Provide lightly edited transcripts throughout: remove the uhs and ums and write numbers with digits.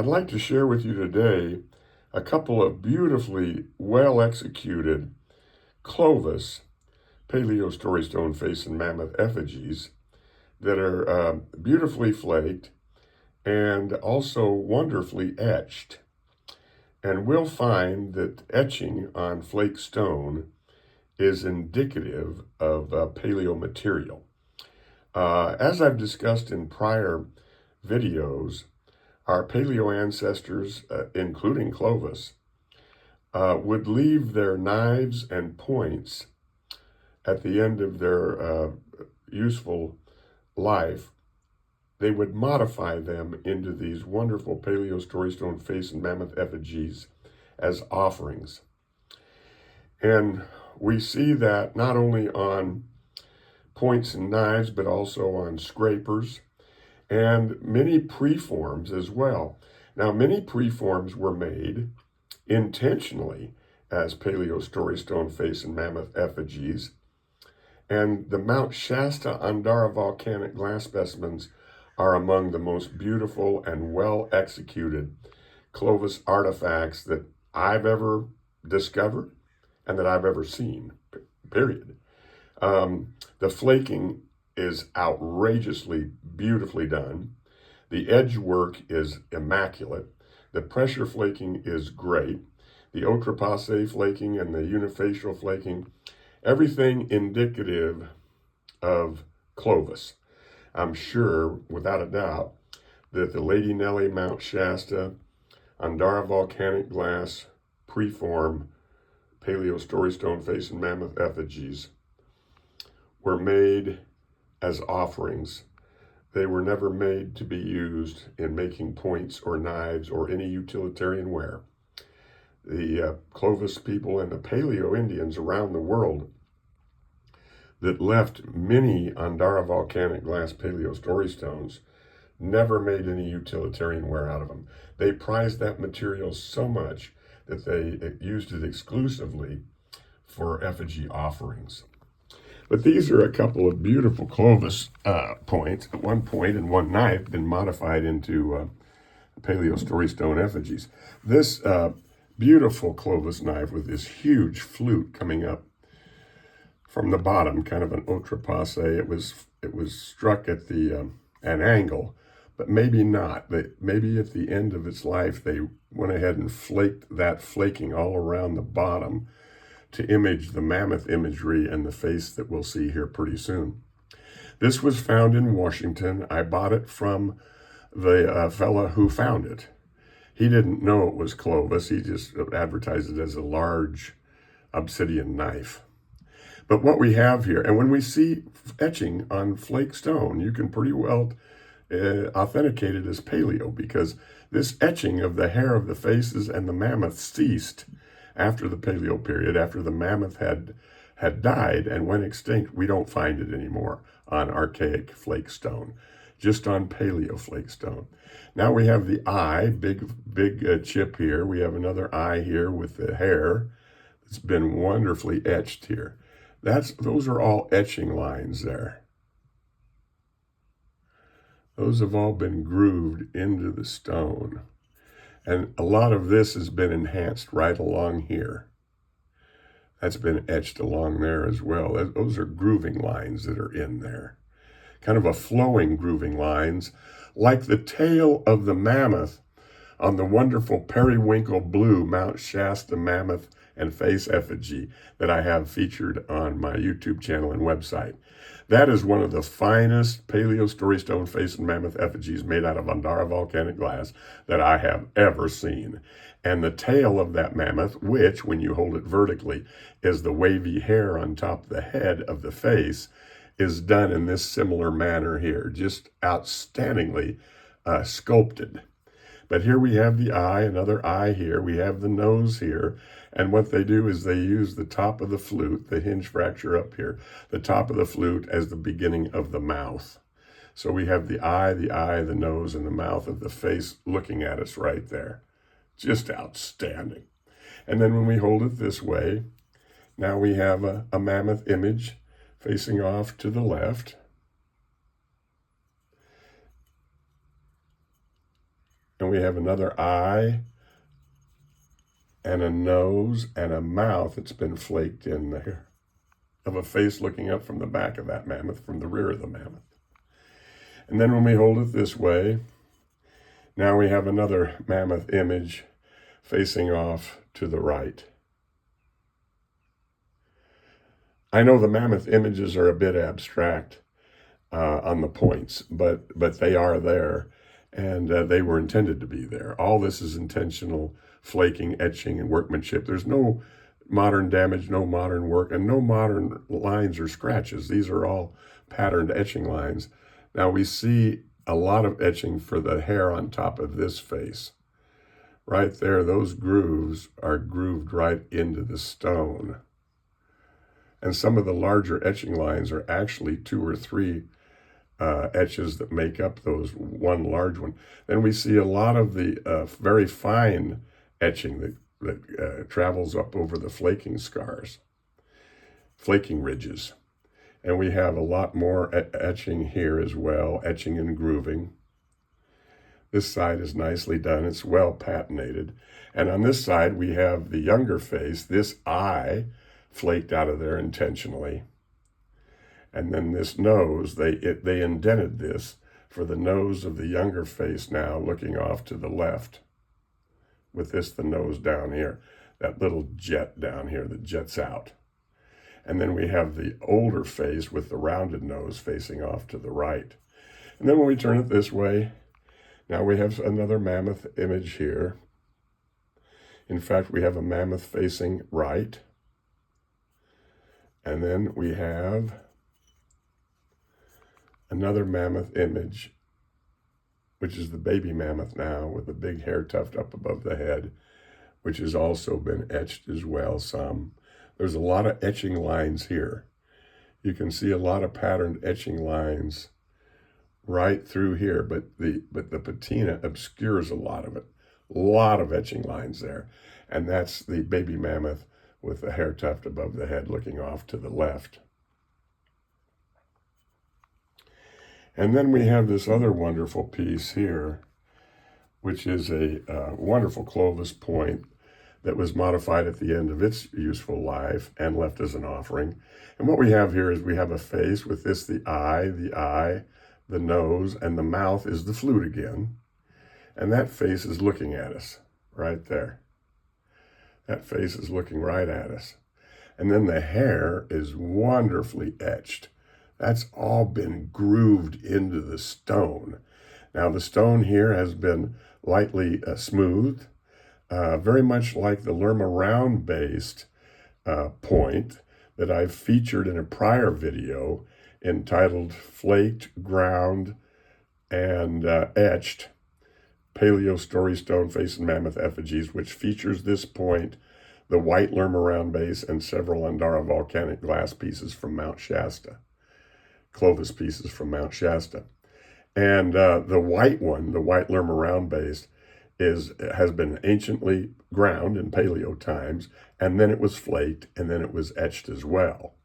I'd like to share with you today a couple of beautifully well-executed Clovis Paleo Story Stone face and Mammoth effigies that are beautifully flaked and also wonderfully etched. And we'll find that etching on flake stone is indicative of paleo material. As I've discussed in prior videos, our paleo ancestors, including Clovis, would leave their knives and points at the end of their useful life. They would modify them into these wonderful Paleo Story Stone face and Mammoth effigies as offerings. And we see that not only on points and knives, but also on scrapers and many preforms as well. Now, many preforms were made intentionally as Paleo Story Stone face and Mammoth effigies. And the Mount Shasta Andara volcanic glass specimens are among the most beautiful and well-executed Clovis artifacts that I've ever discovered and that I've ever seen, period. The flaking is outrageously beautifully done. The edge work is immaculate. The pressure flaking is great. The outrepasse flaking and the unifacial flaking, everything indicative of Clovis. I'm sure, without a doubt, that the Lady Nellie Mount Shasta Andara volcanic glass preform Paleo Story Stone face and Mammoth effigies were made as offerings. They were never made to be used in making points or knives or any utilitarian wear. The Clovis people and the Paleo Indians around the world that left many Andara volcanic glass Paleo Story Stones never made any utilitarian wear out of them. They prized that material so much that they used it exclusively for effigy offerings. But these are a couple of beautiful Clovis points. One point and one knife been modified into Paleo Story Stone effigies. This beautiful Clovis knife with this huge flute coming up from the bottom, kind of an outrepasse. It was struck at the an angle, but maybe not. Maybe at the end of its life, they went ahead and flaked that flaking all around the bottom to image the mammoth imagery and the face that we'll see here pretty soon. This was found in Washington. I bought it from the fella who found it. He didn't know it was Clovis. He just advertised it as a large obsidian knife. But what we have here, and when we see etching on flake stone, you can pretty well authenticate it as paleo, because this etching of the hair of the faces and the mammoth ceased after the Paleo period, after the mammoth had died and went extinct. We don't find it anymore on archaic flake stone, just on Paleo flake stone. Now we have the eye, big chip here. We have another eye here with the hair. It's been wonderfully etched here. Those are all etching lines there. Those have all been grooved into the stone. And a lot of this has been enhanced right along here. That's been etched along there as well. Those are grooving lines that are in there. Kind of a flowing grooving lines, like the tail of the mammoth on the wonderful periwinkle blue Mount Shasta mammoth and face effigy that I have featured on my YouTube channel and website. That is one of the finest Paleo Story Stone face and mammoth effigies made out of Andara volcanic glass that I have ever seen. And the tail of that mammoth, which, when you hold it vertically, is the wavy hair on top of the head of the face, is done in this similar manner here, just outstandingly sculpted. But here we have the eye, another eye here. We have the nose here. And what they do is they use the top of the flute, the hinge fracture up here, the top of the flute as the beginning of the mouth. So we have the eye, the nose, and the mouth of the face looking at us right there. Just outstanding. And then when we hold it this way, now we have a mammoth image facing off to the left. And we have another eye and a nose and a mouth that's been flaked in there, of a face looking up from the back of that mammoth, from the rear of the mammoth. And then when we hold it this way, now we have another mammoth image facing off to the right. I know the mammoth images are a bit abstract on the points, but they are there, and they were intended to be there. All this is intentional flaking, etching, and workmanship. There's no modern damage, no modern work, and no modern lines or scratches. These are all patterned etching lines. Now we see a lot of etching for the hair on top of this face. Right there, those grooves are grooved right into the stone. And some of the larger etching lines are actually 2 or 3 etches that make up those one large one. Then we see a lot of the very fine etching that travels up over the flaking scars, flaking ridges. And we have a lot more etching here as well, etching and grooving. This side is nicely done. It's well patinated. And on this side, we have the younger face, this eye flaked out of there intentionally. And then this nose, they indented this for the nose of the younger face now looking off to the left. With this, the nose down here, that little jet down here that jets out. And then we have the older face with the rounded nose facing off to the right. And then when we turn it this way, now we have another mammoth image here. In fact, we have a mammoth facing right. And then we have another mammoth image, which is the baby mammoth now with the big hair tuft up above the head, which has also been etched as well some. There's a lot of etching lines here. You can see a lot of patterned etching lines right through here, but the patina obscures a lot of it. A lot of etching lines there. And that's the baby mammoth with the hair tuft above the head looking off to the left. And then we have this other wonderful piece here, which is a wonderful Clovis point that was modified at the end of its useful life and left as an offering. And what we have here is we have a face with this, the eye, the nose, and the mouth is the flute again. And that face is looking at us right there. That face is looking right at us. And then the hair is wonderfully etched. That's all been grooved into the stone. Now the stone here has been lightly smoothed, very much like the Lerma round-based point that I've featured in a prior video entitled Flaked, Ground, and Etched, Paleo Story Stone Face and Mammoth Effigies, which features this point, the white Lerma round base, and several Andara volcanic glass pieces from Mount Shasta, Clovis pieces from Mount Shasta. And the white one, the white Lerma round base, has been anciently ground in Paleo times, and then it was flaked, and then it was etched as well.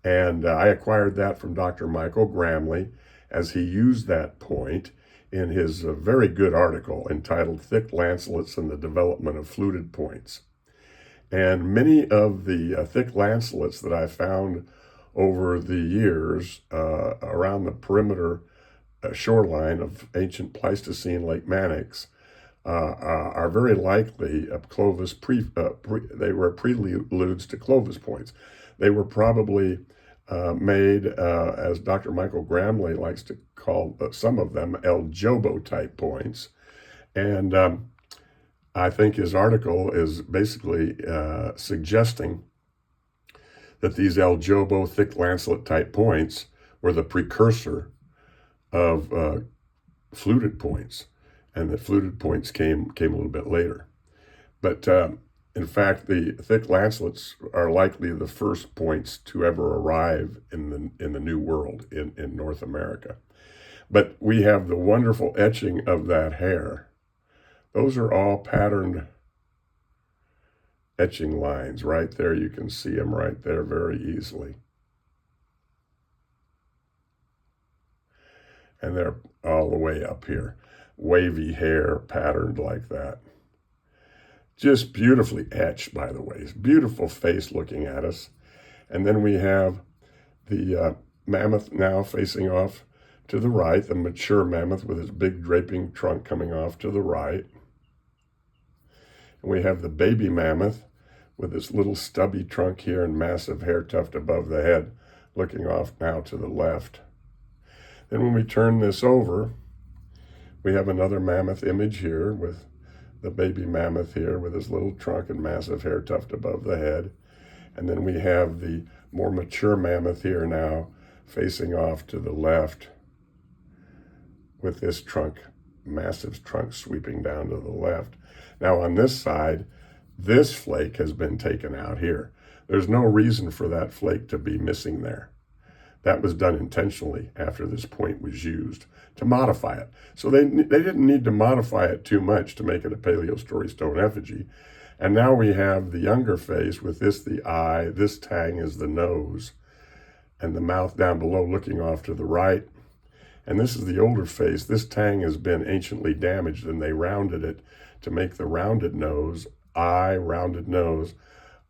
And I acquired that from Dr. Michael Gramley, as he used that point in his very good article entitled Thick Lancelets and the Development of Fluted Points. And many of the thick lancelets that I found over the years around the perimeter shoreline of ancient Pleistocene Lake Mannix are very likely Clovis they were preludes to Clovis points. They were probably made, as Dr. Michael Gramley likes to call some of them, El Jobo type points. And I think his article is basically suggesting that these El Jobo thick lancelet type points were the precursor of fluted points, and that fluted points came a little bit later. But in fact, the thick lancelets are likely the first points to ever arrive in the New World in North America. But we have the wonderful etching of that hair. Those are all patterned etching lines right there. You can see them right there very easily. And they're all the way up here. wavy hair patterned like that. Just beautifully etched, by the way. Beautiful face looking at us. And then we have the mammoth now facing off to the right, the mature mammoth with its big draping trunk coming off to the right. And we have the baby mammoth with its little stubby trunk here and massive hair tuft above the head, looking off now to the left. Then when we turn this over, we have another mammoth image here with the baby mammoth here with his little trunk and massive hair tuft above the head. And then we have the more mature mammoth here now facing off to the left with this trunk, massive trunk sweeping down to the left. Now on this side, this flake has been taken out here. There's no reason for that flake to be missing there. That was done intentionally after this point was used to modify it. So they didn't need to modify it too much to make it a Paleo Story Stone effigy. And now we have the younger face with this the eye, this tang is the nose, and the mouth down below looking off to the right. And this is the older face. This tang has been anciently damaged and they rounded it to make the rounded nose, eye, rounded nose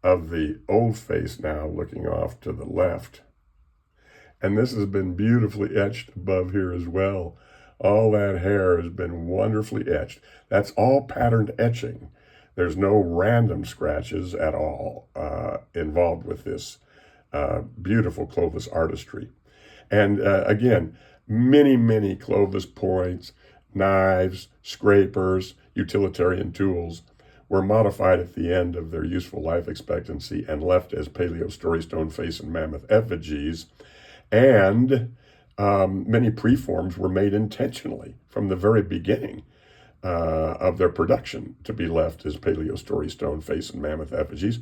of the old face now looking off to the left. And this has been beautifully etched above here as well. All that hair has been wonderfully etched. That's all patterned etching. There's no random scratches at all involved with this beautiful Clovis artistry. And again, many Clovis points, knives, scrapers, utilitarian tools were modified at the end of their useful life expectancy and left as Paleo Story Stone face and mammoth effigies. And many preforms were made intentionally from the very beginning of their production to be left as Paleo Story Stone face and mammoth effigies.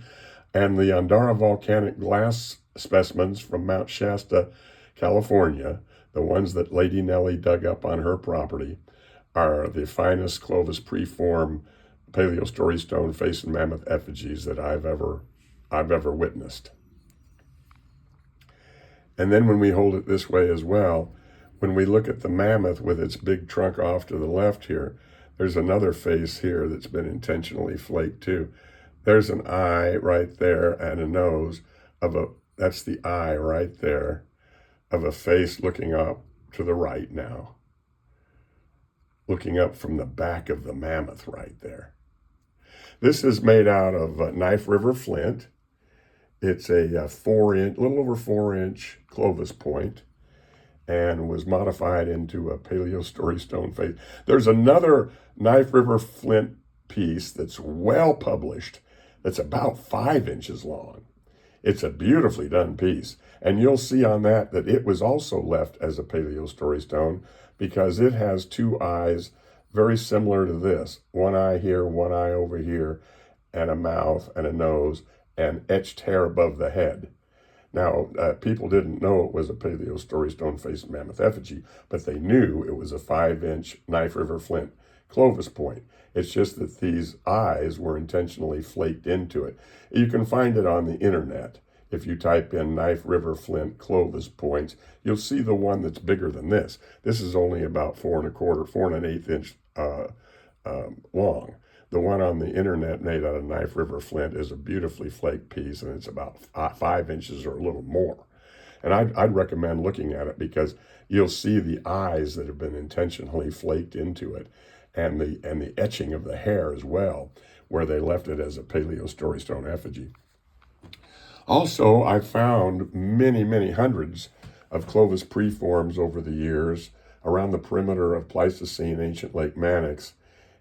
And the Andara volcanic glass specimens from Mount Shasta, California, the ones that Lady Nellie dug up on her property, are the finest Clovis preform Paleo Story Stone face and mammoth effigies that I've ever witnessed. And then when we hold it this way as well, when we look at the mammoth with its big trunk off to the left here, there's another face here that's been intentionally flaked too. There's an eye right there and a nose that's the eye right there of a face looking up to the right now. Looking up from the back of the mammoth right there. This is made out of Knife River flint. It's a little over 4-inch Clovis point and was modified into a Paleo Story Stone face. There's another Knife River flint piece that's well published that's about 5 inches long. It's a beautifully done piece. And you'll see on that it was also left as a Paleo Story Stone because it has 2 eyes very similar to this. One eye here, one eye over here, and a mouth and a nose, and etched hair above the head. Now, people didn't know it was a Paleo Story Stone face and mammoth effigy, but they knew it was a 5-inch Knife River flint Clovis point. It's just that these eyes were intentionally flaked into it. You can find it on the internet. If you type in Knife River flint Clovis points, you'll see the one that's bigger than this. This is only about 4 1/8 inch long. The one on the internet made out of Knife River flint is a beautifully flaked piece, and it's about 5 inches or a little more. And I'd recommend looking at it because you'll see the eyes that have been intentionally flaked into it, and the etching of the hair as well, where they left it as a Paleo Story Stone effigy. Also, I found many hundreds of Clovis preforms over the years around the perimeter of Pleistocene ancient Lake Mannix.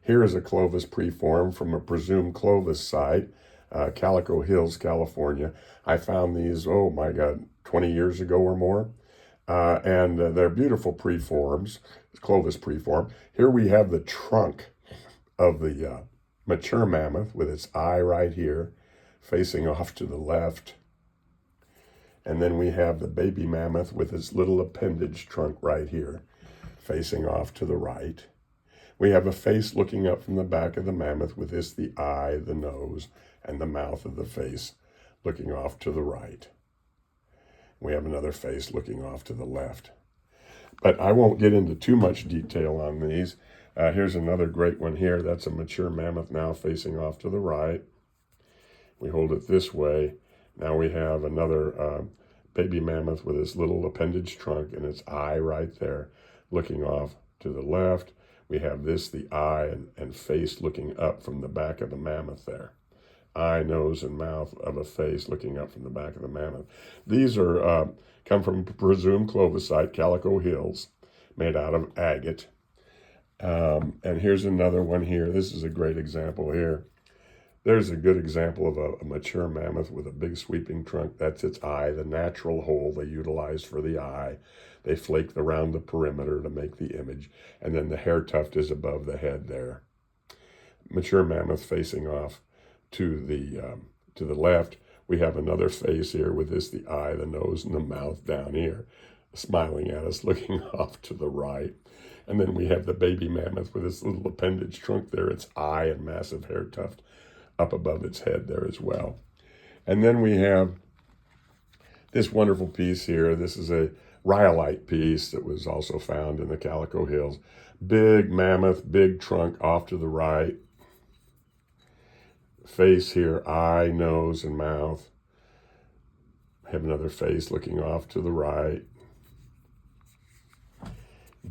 Here is a Clovis preform from a presumed Clovis site, Calico Hills, California. I found these, 20 years ago or more. And they're beautiful preforms, Clovis preform. Here we have the trunk of the mature mammoth with its eye right here, facing off to the left. And then we have the baby mammoth with its little appendage trunk right here, facing off to the right. We have a face looking up from the back of the mammoth with this the eye, the nose, and the mouth of the face looking off to the right. We have another face looking off to the left. But I won't get into too much detail on these. Here's another great one here. That's a mature mammoth now facing off to the right. We hold it this way. Now we have another baby mammoth with its little appendage trunk and its eye right there, looking off to the left. We have this, the eye and face looking up from the back of the mammoth there. Eye, nose, and mouth of a face looking up from the back of the mammoth. These are come from presumed Clovis-site, Calico Hills, made out of agate. And here's another one here. This is a great example here. There's a good example of a mature mammoth with a big sweeping trunk. That's its eye, the natural hole they utilized for the eye. They flaked around the perimeter to make the image. And then the hair tuft is above the head there. Mature mammoth facing off to the left. We have another face here with this, the eye, the nose, and the mouth down here, smiling at us, looking off to the right. And then we have the baby mammoth with its little appendage trunk there, its eye and massive hair tuft up above its head there as well. And then we have this wonderful piece here. This is a rhyolite piece that was also found in the Calico Hills. Big mammoth, big trunk off to the right. Face here, eye, nose, and mouth. Have another face looking off to the right.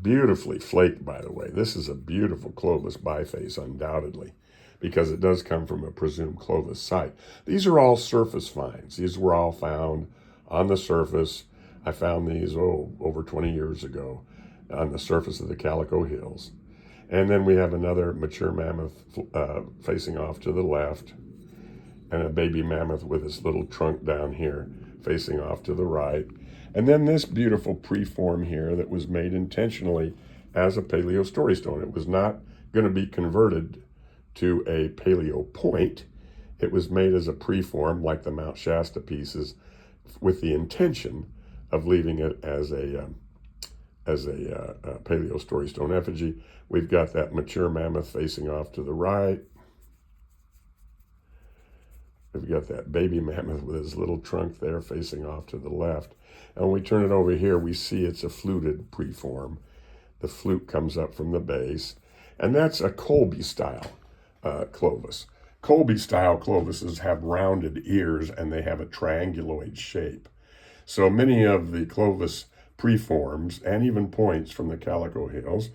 Beautifully flaked, by the way. This is a beautiful Clovis biface, undoubtedly, because it does come from a presumed Clovis site. These are all surface finds. These were all found on the surface. I found these, over 20 years ago on the surface of the Calico Hills. And then we have another mature mammoth facing off to the left, and a baby mammoth with its little trunk down here facing off to the right. And then this beautiful preform here that was made intentionally as a Paleo Story Stone. It was not going to be converted to a Paleo point. It was made as a preform like the Mount Shasta pieces with the intention of leaving it as a Paleo Story Stone effigy. We've got that mature mammoth facing off to the right. We've got that baby mammoth with his little trunk there facing off to the left. And when we turn it over here, we see it's a fluted preform. The flute comes up from the base. And that's a Colby-style Clovis. Colby-style Clovises have rounded ears, and they have a trianguloid shape. So many of the Clovis preforms and even points from the Calico Hills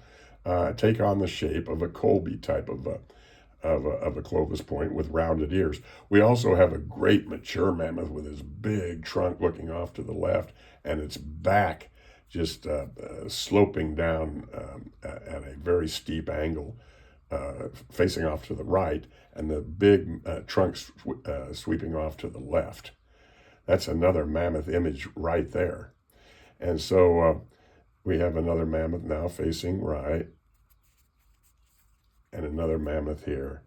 take on the shape of a Colby type of a Clovis point with rounded ears. We also have a great mature mammoth with his big trunk looking off to the left and its back just sloping down at a very steep angle, facing off to the right, and the big trunk sweeping off to the left. That's another mammoth image right there. And so we have another mammoth now facing right, and another mammoth here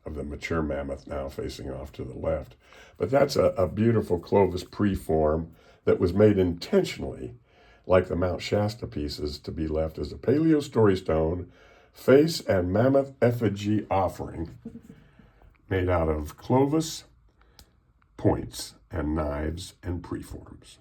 of the mature mammoth now facing off to the left. But that's a beautiful Clovis preform that was made intentionally, like the Mount Shasta pieces, to be left as a Paleo Story Stone face and mammoth effigy offering made out of Clovis points and knives and preforms.